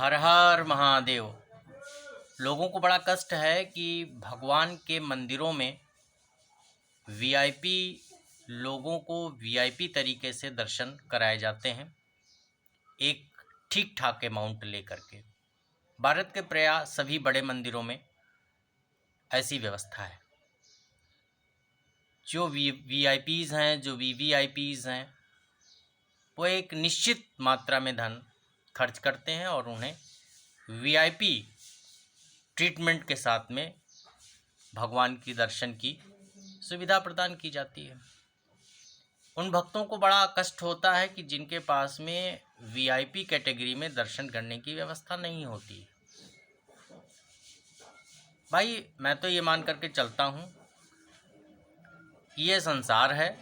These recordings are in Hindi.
हर हर महादेव। लोगों को बड़ा कष्ट है कि भगवान के मंदिरों में वीआईपी लोगों को वीआईपी तरीके से दर्शन कराए जाते हैं, एक ठीक ठाक अमाउंट लेकर के। भारत के प्राय सभी बड़े मंदिरों में ऐसी व्यवस्था है। जो वीआईपीज़ हैं, जो वीवीआईपीज़ हैं, वो एक निश्चित मात्रा में धन खर्च करते हैं और उन्हें वीआईपी ट्रीटमेंट के साथ में भगवान की दर्शन की सुविधा प्रदान की जाती है। उन भक्तों को बड़ा कष्ट होता है कि जिनके पास में वीआईपी कैटेगरी में दर्शन करने की व्यवस्था नहीं होती। भाई, मैं तो ये मान करके चलता हूँ कि ये संसार है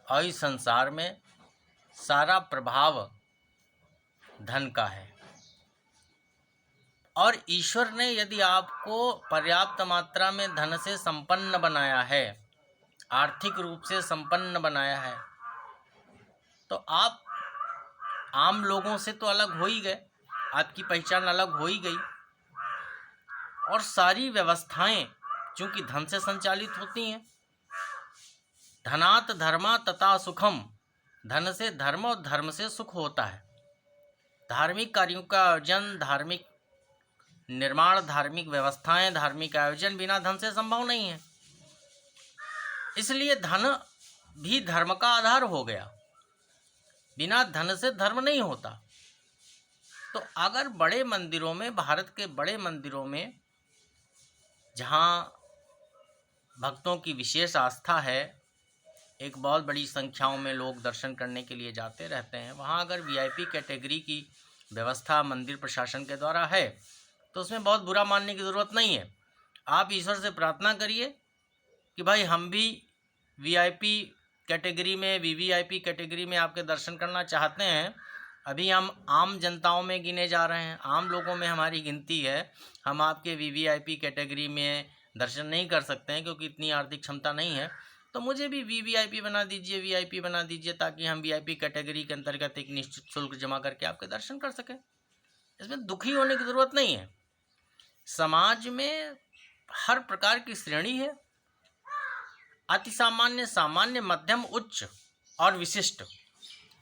और इस संसार में सारा प्रभाव धन का है, और ईश्वर ने यदि आपको पर्याप्त मात्रा में धन से संपन्न बनाया है, आर्थिक रूप से संपन्न बनाया है, तो आप आम लोगों से तो अलग हो ही गए, आपकी पहचान अलग हो ही गई। और सारी व्यवस्थाएं चूंकि धन से संचालित होती हैं, धनात् धर्मा तथा सुखम, धन से धर्म और धर्म से सुख होता है। धार्मिक कार्यों का आयोजन, धार्मिक निर्माण, धार्मिक व्यवस्थाएं, धार्मिक आयोजन बिना धन से संभव नहीं है। इसलिए धन भी धर्म का आधार हो गया। बिना धन से धर्म नहीं होता। तो अगर बड़े मंदिरों में, भारत के बड़े मंदिरों में जहां भक्तों की विशेष आस्था है, एक बहुत बड़ी संख्याओं में लोग दर्शन करने के लिए जाते रहते हैं, वहां अगर वीआईपी कैटेगरी की व्यवस्था मंदिर प्रशासन के द्वारा है तो उसमें बहुत बुरा मानने की ज़रूरत नहीं है। आप ईश्वर से प्रार्थना करिए कि भाई हम भी वीआईपी कैटेगरी में, वीवीआईपी कैटेगरी में आपके दर्शन करना चाहते हैं। अभी हम आम जनताओं में गिने जा रहे हैं, आम लोगों में हमारी गिनती है। हम आपके वीवीआईपी कैटेगरी में दर्शन नहीं कर सकते हैं क्योंकि इतनी आर्थिक क्षमता नहीं है। तो मुझे भी वीवीआईपी बना दीजिए, वीआईपी बना दीजिए, ताकि हम वीआईपी कैटेगरी के अंतर्गत एक निश्चित शुल्क जमा करके आपके दर्शन कर सकें। इसमें दुखी होने की ज़रूरत नहीं है। समाज में हर प्रकार की श्रेणी है, अति सामान्य, सामान्य, मध्यम, उच्च और विशिष्ट,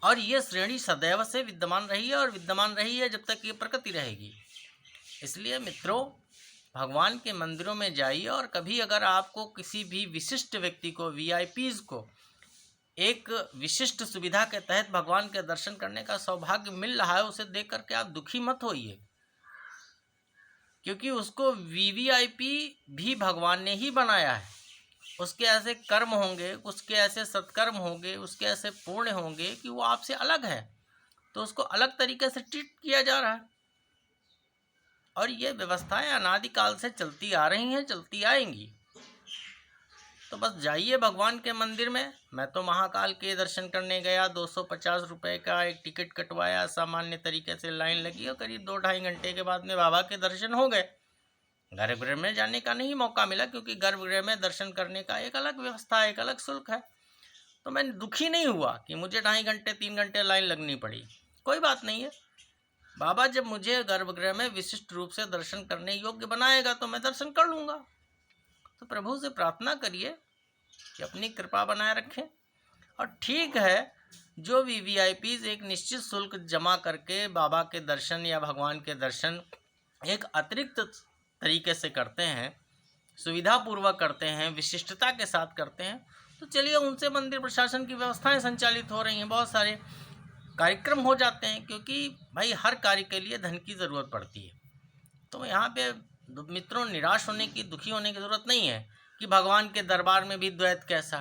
और ये श्रेणी सदैव से विद्यमान रही है और विद्यमान रही है जब तक ये प्रकृति रहेगी। इसलिए मित्रों, भगवान के मंदिरों में जाइए और कभी अगर आपको किसी भी विशिष्ट व्यक्ति को, वीआईपीज़ को, एक विशिष्ट सुविधा के तहत भगवान के दर्शन करने का सौभाग्य मिल रहा है, उसे देख करके आप दुखी मत होइए, क्योंकि उसको वीवीआईपी भी भगवान ने ही बनाया है। उसके ऐसे कर्म होंगे, उसके ऐसे सत्कर्म होंगे, उसके ऐसे पुण्य होंगे कि वो आपसे अलग है, तो उसको अलग तरीके से ट्रीट किया जा रहा है। और ये व्यवस्थाएं अनादिकाल से चलती आ रही हैं, चलती आएंगी। तो बस जाइए भगवान के मंदिर में। मैं तो महाकाल के दर्शन करने गया, 250 रुपये का एक टिकट कटवाया, सामान्य तरीके से लाइन लगी और करीब 2-2.5 घंटे के बाद में बाबा के दर्शन हो गए। गर्भगृह में जाने का नहीं मौका मिला, क्योंकि गर्भगृह में दर्शन करने का एक अलग व्यवस्था है, एक अलग शुल्क है। तो मैं दुखी नहीं हुआ कि मुझे 2.5 घंटे 3 घंटे लाइन लगनी पड़ी। कोई बात नहीं है, बाबा जब मुझे गर्भगृह में विशिष्ट रूप से दर्शन करने योग्य बनाएगा तो मैं दर्शन कर लूँगा। तो प्रभु से प्रार्थना करिए कि अपनी कृपा बनाए रखें। और ठीक है, जो भी वीआईपीज़ एक निश्चित शुल्क जमा करके बाबा के दर्शन या भगवान के दर्शन एक अतिरिक्त तरीके से करते हैं, सुविधापूर्वक करते हैं, विशिष्टता के साथ करते हैं, तो चलिए उनसे मंदिर प्रशासन की व्यवस्थाएं संचालित हो रही हैं, बहुत सारे कार्यक्रम हो जाते हैं, क्योंकि भाई हर कार्य के लिए धन की ज़रूरत पड़ती है। तो यहाँ पे मित्रों, निराश होने की, दुखी होने की ज़रूरत नहीं है कि भगवान के दरबार में भी द्वैत कैसा।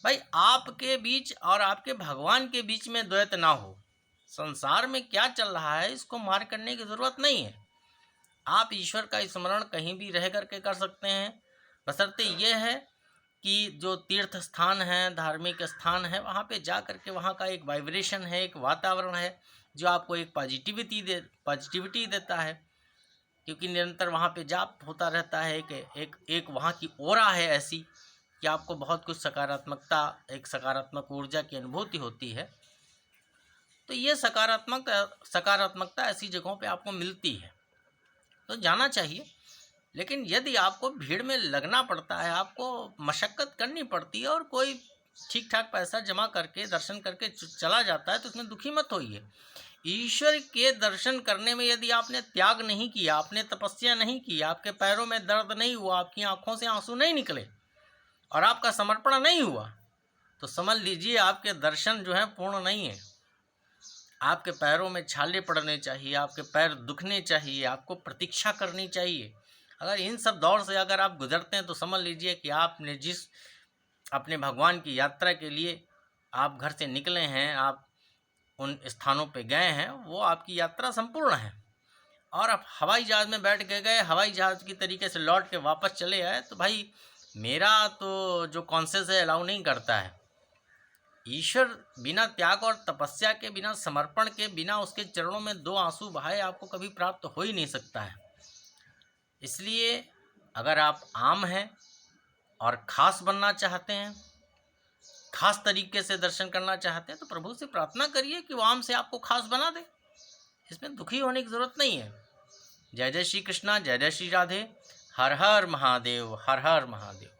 भाई, आपके बीच और आपके भगवान के बीच में द्वैत ना हो। संसार में क्या चल रहा है इसको मार करने की ज़रूरत नहीं है। आप ईश्वर का स्मरण कहीं भी रह करके कर सकते हैं, बशर्ते ये है कि जो तीर्थ स्थान है, धार्मिक स्थान है, वहाँ पे जा करके वहाँ का एक वाइब्रेशन है, एक वातावरण है जो आपको एक पॉजिटिविटी देता है, क्योंकि निरंतर वहाँ पे जाप होता रहता है। एक वहाँ की ओरा है ऐसी कि आपको बहुत कुछ सकारात्मकता, एक सकारात्मक ऊर्जा की अनुभूति होती है। तो ये सकारात्मकता ऐसी जगहों पे आपको मिलती है, तो जाना चाहिए। लेकिन यदि आपको भीड़ में लगना पड़ता है, आपको मशक्क़त करनी पड़ती है और कोई ठीक ठाक पैसा जमा करके दर्शन करके चला जाता है, तो उसमें दुखी मत होइए। ईश्वर के दर्शन करने में यदि आपने त्याग नहीं किया, आपने तपस्या नहीं की, आपके पैरों में दर्द नहीं हुआ, आपकी आंखों से आंसू नहीं निकले और आपका समर्पण नहीं हुआ, तो समझ लीजिए आपके दर्शन जो है पूर्ण नहीं है। आपके पैरों में छाले पड़ने चाहिए, आपके पैर दुखने चाहिए, आपको प्रतीक्षा करनी चाहिए। अगर इन सब दौर से अगर आप गुजरते हैं तो समझ लीजिए कि आपने जिस अपने भगवान की यात्रा के लिए आप घर से निकले हैं, आप उन स्थानों पे गए हैं, वो आपकी यात्रा संपूर्ण है। और आप हवाई जहाज़ में बैठ के गए, हवाई जहाज़ की तरीके से लौट के वापस चले आए, तो भाई मेरा तो जो कॉन्शियस है अलाउ नहीं करता है। ईश्वर बिना त्याग और तपस्या के, बिना समर्पण के, बिना उसके चरणों में 2 आंसू बहाए आपको कभी प्राप्त हो ही नहीं सकता है। इसलिए अगर आप आम हैं और ख़ास बनना चाहते हैं, ख़ास तरीके से दर्शन करना चाहते हैं, तो प्रभु से प्रार्थना करिए कि वो आम से आपको ख़ास बना दे। इसमें दुखी होने की ज़रूरत नहीं है। जय जय श्री कृष्णा, जय जय श्री राधे। हर हर महादेव, हर हर महादेव।